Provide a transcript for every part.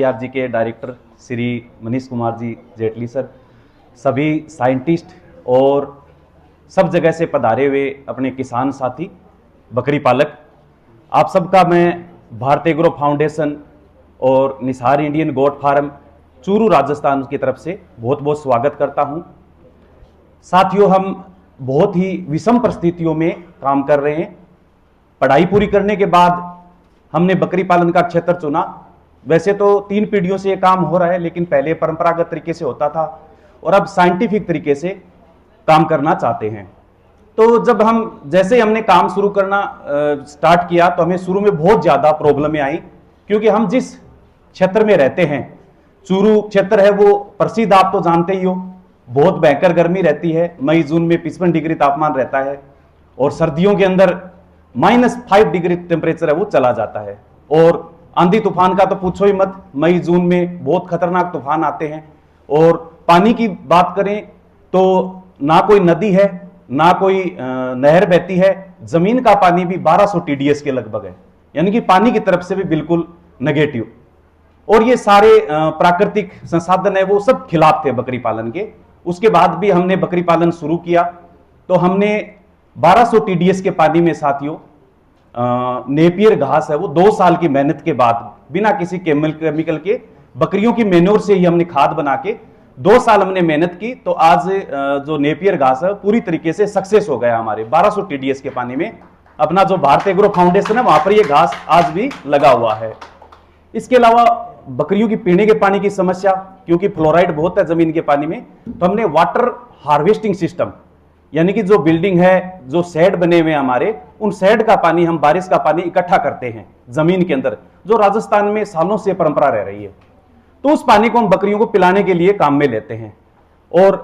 जी के director Shri Manish Kumar ji Jaitley sir, सभी scientist और सब जगह से पधारे हुए अपने किसान साथी बकरी पालक, आप सबका मैं भारतीय एग्रो फाउंडेशन और Nisar Indian goat farm Churu Rajasthan की तरफ से बहुत बहुत स्वागत करता हूं। साथियों, हम बहुत ही विषम परिस्थितियों में काम कर रहे हैं। पढ़ाई पूरी करने के बाद हमने बकरी पालन का क्षेत्र चुना। वैसे तो 3 पीढ़ियों से ये काम हो रहा है, लेकिन पहले परंपरागत तरीके से होता था और अब साइंटिफिक तरीके से काम करना चाहते हैं। तो जब जैसे हमने काम शुरू करना स्टार्ट किया तो हमें शुरू में बहुत ज़्यादा प्रॉब्लमें आई, क्योंकि हम जिस क्षेत्र में रहते हैं, चूरू क्षेत्र है, वो प्रसिद्ध, आप तो जानते ही हो, बहुत भयंकर गर्मी रहती है। मई जून में 55 डिग्री तापमान रहता है और सर्दियों के अंदर -5 डिग्री टेम्परेचर है वो चला जाता है। और आंधी तूफान का तो पूछो ही मत, मई जून में बहुत खतरनाक तूफान आते हैं। और पानी की बात करें तो ना कोई नदी है, ना कोई नहर बहती है। जमीन का पानी भी 1200 TDS के लगभग है, यानी कि पानी की तरफ से भी बिल्कुल नेगेटिव। और ये सारे प्राकृतिक संसाधन है वो सब खिलाफ थे बकरी पालन के। उसके बाद भी हमने बकरी पालन शुरू किया तो हमने 1200 TDS के पानी में साथियों नेपियर घास है वो 2 साल की मेहनत के बाद बिना किसी केमिकल के बकरियों की मेन्योर से ही हमने खाद बना के 2 साल हमने मेहनत की। तो आज जो नेपियर घास है पूरी तरीके से सक्सेस हो गया हमारे 1200 TDS के पानी में। अपना जो भारतीय एग्रो फाउंडेशन है वहां पर ये घास आज भी लगा हुआ है। इसके अलावा बकरियों की पीने के पानी की समस्या, क्योंकि फ्लोराइड बहुत है जमीन के पानी में, तो हमने वाटर हार्वेस्टिंग सिस्टम, यानी कि जो बिल्डिंग है, जो शेड बने हुए हैं हमारे, उन शेड का पानी, हम बारिश का पानी इकट्ठा करते हैं जमीन के अंदर, जो राजस्थान में सालों से परंपरा रह रही है। तो उस पानी को हम बकरियों को पिलाने के लिए काम में लेते हैं। और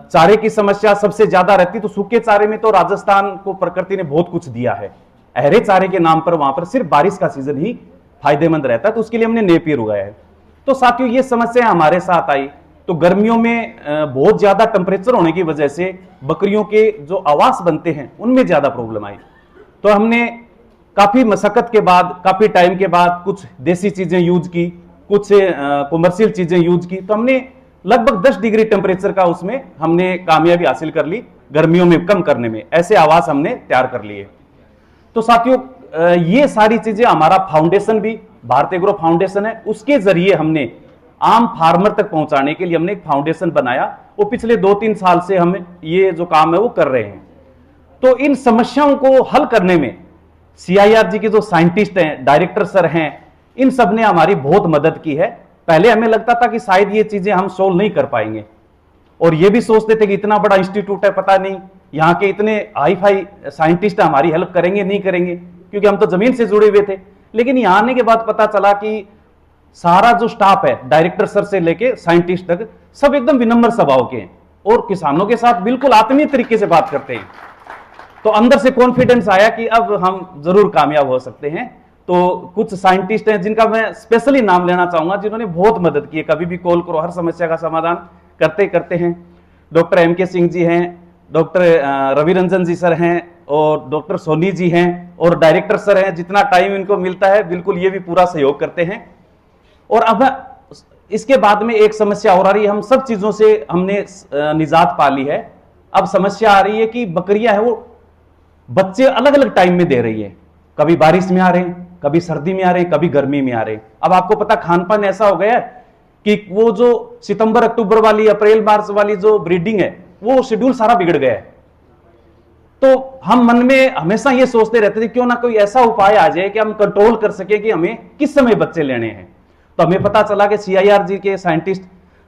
चारे की समस्या सबसे ज्यादा रहती, तो सूखे चारे में तो राजस्थान को प्रकृति ने बहुत कुछ दिया है। हरे चारे के नाम पर वहां पर सिर्फ बारिश का सीजन ही फायदेमंद रहता है, तो उसके लिए हमने नेपियर उगाया है। तो साथियों, ये समस्या हमारे साथ आई। तो गर्मियों में बहुत ज्यादा टेम्परेचर होने की वजह से बकरियों के जो आवास बनते हैं उनमें ज्यादा प्रॉब्लम आई। तो हमने काफी मशक्कत के बाद, काफी टाइम के बाद कुछ देसी चीजें यूज की, कुछ कमर्शियल चीजें यूज की। तो हमने लगभग 10 डिग्री टेम्परेचर का उसमें हमने कामयाबी हासिल कर ली गर्मियों में कम करने में। ऐसे आवास हमने तैयार कर लिए। तो साथियों, ये सारी चीजें हमारा फाउंडेशन भी भारतीय एग्रो फाउंडेशन है, उसके जरिए हमने आम फार्मर तक पहुंचाने के लिए हमने एक फाउंडेशन बनाया। वो पिछले 2-3 साल से हम ये जो काम है वो कर रहे हैं। तो इन समस्याओं को हल करने में CIRG के जो साइंटिस्ट हैं, डायरेक्टर सर हैं, इन सब ने हमारी बहुत मदद की है। पहले हमें लगता था कि शायद ये चीजें हम सोल्व नहीं कर पाएंगे, और ये भी सोचते थे कि इतना बड़ा इंस्टीट्यूट है, पता नहीं यहाँ के इतने हाई फाई साइंटिस्ट हमारी हेल्प करेंगे नहीं करेंगे, क्योंकि हम तो जमीन से जुड़े हुए थे। लेकिन यहाँ आने के बाद पता चला कि सारा जो स्टाफ है, डायरेक्टर सर से लेके साइंटिस्ट तक, सब एकदम विनम्र स्वभाव के हैं और किसानों के साथ बिल्कुल आत्मीय तरीके से बात करते हैं। तो अंदर से कॉन्फिडेंस आया कि अब हम जरूर कामयाब हो सकते हैं। तो कुछ साइंटिस्ट हैं जिनका मैं स्पेशली नाम लेना चाहूंगा, जिन्होंने बहुत मदद की है। कभी भी कॉल करो, हर समस्या का समाधान करते हैं। डॉक्टर MK सिंह जी हैं, डॉक्टर रवि रंजन जी सर हैं, और डॉक्टर सोनी जी हैं, और डायरेक्टर सर हैं। जितना टाइम इनको मिलता है बिल्कुल ये भी पूरा सहयोग करते हैं। और अब इसके बाद में एक समस्या और आ रही है। हम सब चीजों से हमने निजात पा ली है। अब समस्या आ रही है कि बकरियां है वो बच्चे अलग अलग टाइम में दे रही है। कभी बारिश में आ रहे हैं, कभी सर्दी में आ रहे हैं, कभी गर्मी में आ रहे हैं। अब आपको पता, खान पान ऐसा हो गया है कि वो जो सितंबर अक्टूबर वाली, अप्रैल मार्च वाली जो ब्रीडिंग है, वो शेड्यूल सारा बिगड़ गया है। तो हम मन में हमेशा ये सोचते रहते थे क्यों ना कोई ऐसा उपाय आ जाए कि हम कंट्रोल कर सके कि हमें किस समय बच्चे लेने हैं। तो हमें पता चला कि CIRG के साइंटिस्ट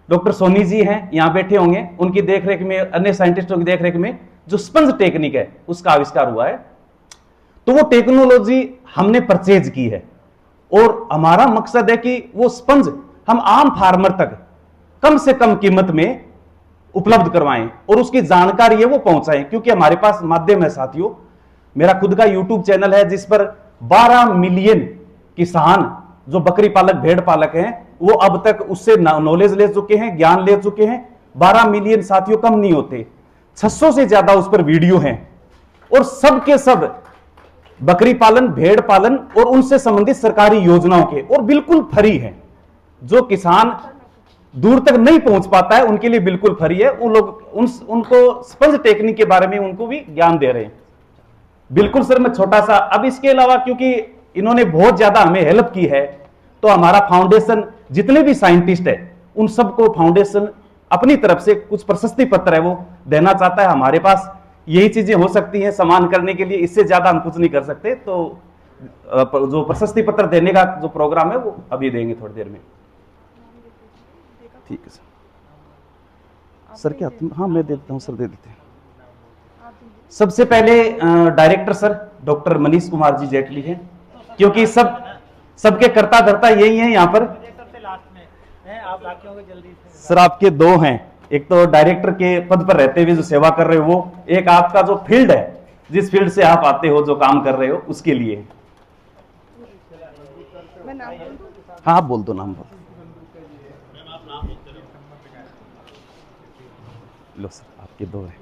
डॉक्टर सोनी जी हैं, यहां बैठे होंगे, उनकी देखरेख में, अन्य साइंटिस्टों की देखरेख में जो स्पंज टेक्निक है उसका आविष्कार हुआ है। तो वो टेक्नोलॉजी हमने परचेज की है, और हमारा मकसद है कि वो स्पंज हम आम फार्मर तक कम से कम कीमत में उपलब्ध करवाएं और उसकी जानकारी है वो पहुंचाएं। क्योंकि हमारे पास माध्यम है साथियों, मेरा खुद का YouTube चैनल है जिस पर 12 मिलियन किसान जो बकरी पालक, भेड़ पालक हैं, वो अब तक उससे नॉलेज ले चुके हैं, ज्ञान ले चुके हैं। 12 मिलियन साथियों कम नहीं होते, 600 से ज्यादा उस पर वीडियो हैं, और सब के सब बकरी पालन, भेड़ पालन और उनसे संबंधित सरकारी योजनाओं के, और बिल्कुल फ्री है। जो किसान दूर तक नहीं पहुंच पाता है उनके लिए बिल्कुल फ्री है। उन लोग उनको स्पंज टेक्निक के बारे में उनको भी ज्ञान दे रहे हैं। बिल्कुल सर, मैं छोटा सा, अब इसके अलावा क्योंकि इन्होंने बहुत ज्यादा हमें हेल्प की है, तो हमारा फाउंडेशन जितने भी साइंटिस्ट है उन सबको फाउंडेशन अपनी तरफ से कुछ प्रशस्ति पत्र है वो देना चाहता है। हमारे पास यही चीजें हो सकती हैं सम्मान करने के लिए, इससे ज्यादा हम कुछ नहीं कर सकते। तो जो प्रशस्ति पत्र देने का जो प्रोग्राम है वो अभी देंगे थोड़ी देर में। ठीक है सर क्या हाँ मैं दे देता हूँ सर, दे देते हैं। सबसे पहले director sir doctor Manish Kumar ji Jaitley हैं, क्योंकि सबके कर्ता धर्ता यही है यहाँ पर। आप बाकी होंगे जल्दी से। सर आपके दो हैं, एक तो डायरेक्टर के पद पर रहते हुए जो सेवा कर रहे हो वो, एक आपका जो फील्ड है, जिस फील्ड से आप आते हो, जो काम कर रहे हो, उसके लिए। मैं नाम बोल दूं? हाँ आप बोल दो, नाम बोल। लो सर आपके दो हैं।